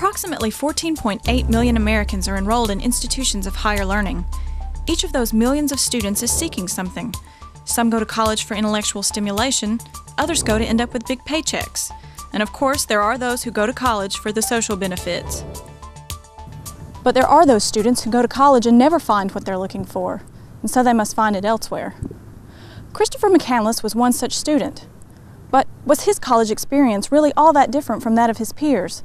Approximately 14.8 million Americans are enrolled in institutions of higher learning. Each of those millions of students is seeking something. Some go to college for intellectual stimulation, others go to end up with big paychecks. And of course, there are those who go to college for the social benefits. But there are those students who go to college and never find what they're looking for, and so they must find it elsewhere. Christopher McCandless was one such student. But was his college experience really all that different from that of his peers?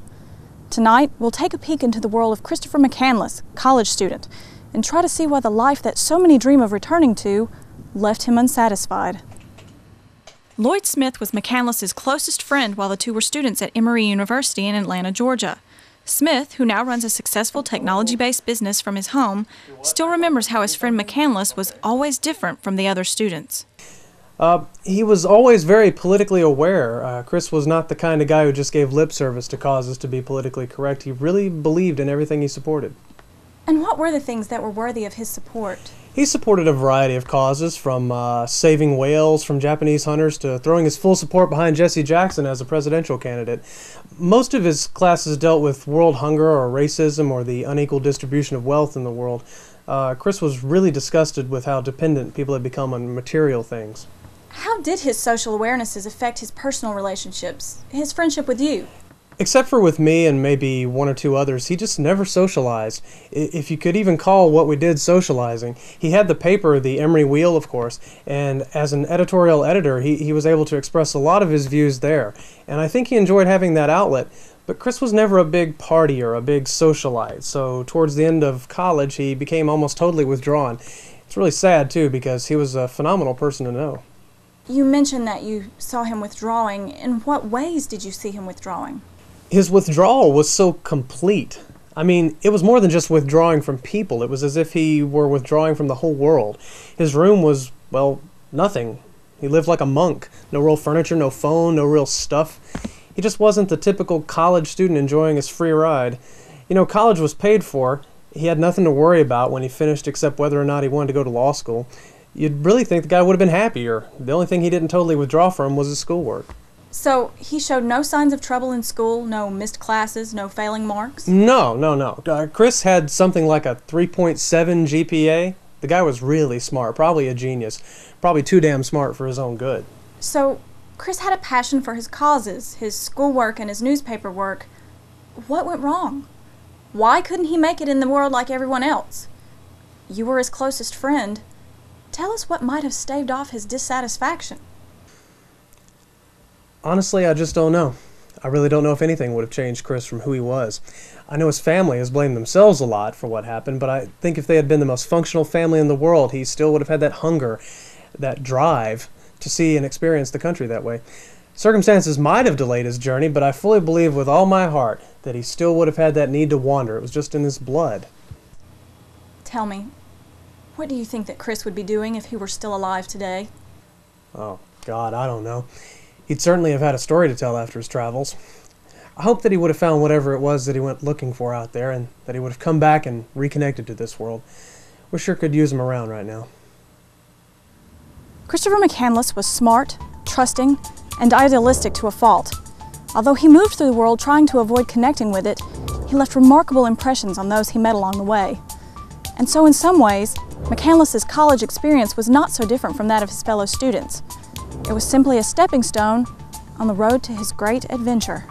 Tonight, we'll take a peek into the world of Christopher McCandless, college student, and try to see why the life that so many dream of returning to left him unsatisfied. Lloyd Smith was McCandless's closest friend while the two were students at Emory University in Atlanta, Georgia. Smith, who now runs a successful technology-based business from his home, still remembers how his friend McCandless was always different from the other students. He was always very politically aware. Chris was not the kind of guy who just gave lip service to causes to be politically correct. He really believed in everything he supported. And what were the things that were worthy of his support? He supported a variety of causes, from saving whales from Japanese hunters to throwing his full support behind Jesse Jackson as a presidential candidate. Most of his classes dealt with world hunger or racism or the unequal distribution of wealth in the world. Chris was really disgusted with how dependent people had become on material things. How did his social awarenesses affect his personal relationships, his friendship with you? Except for with me and maybe one or two others, he just never socialized. If you could even call what we did socializing. He had the paper, the Emory Wheel, of course, and as an editorial editor, he was able to express a lot of his views there. And I think he enjoyed having that outlet. But Chris was never a big partier, a big socialite, so towards the end of college, he became almost totally withdrawn. It's really sad, too, because he was a phenomenal person to know. You mentioned that you saw him withdrawing. In what ways did you see him withdrawing? His withdrawal was so complete. I mean, it was more than just withdrawing from people. It was as if he were withdrawing from the whole world. His room was, well, nothing. He lived like a monk. No real furniture, no phone, no real stuff. He just wasn't the typical college student enjoying his free ride. You know, college was paid for. He had nothing to worry about when he finished except whether or not he wanted to go to law school. You'd really think the guy would have been happier. The only thing he didn't totally withdraw from was his schoolwork. So he showed no signs of trouble in school, no missed classes, no failing marks? No. Chris had something like a 3.7 GPA. The guy was really smart, probably a genius. Probably too damn smart for his own good. So Chris had a passion for his causes, his schoolwork and his newspaper work. What went wrong? Why couldn't he make it in the world like everyone else? You were his closest friend. Tell us what might have staved off his dissatisfaction. Honestly, I just don't know. I really don't know if anything would have changed Chris from who he was. I know his family has blamed themselves a lot for what happened, but I think if they had been the most functional family in the world, he still would have had that hunger, that drive to see and experience the country that way. Circumstances might have delayed his journey, but I fully believe with all my heart that he still would have had that need to wander. It was just in his blood. Tell me, what do you think that Chris would be doing if he were still alive today? Oh, God, I don't know. He'd certainly have had a story to tell after his travels. I hope that he would have found whatever it was that he went looking for out there, and that he would have come back and reconnected to this world. We sure could use him around right now. Christopher McCandless was smart, trusting, and idealistic to a fault. Although he moved through the world trying to avoid connecting with it, he left remarkable impressions on those he met along the way. And so in some ways, McCandless's college experience was not so different from that of his fellow students. It was simply a stepping stone on the road to his great adventure.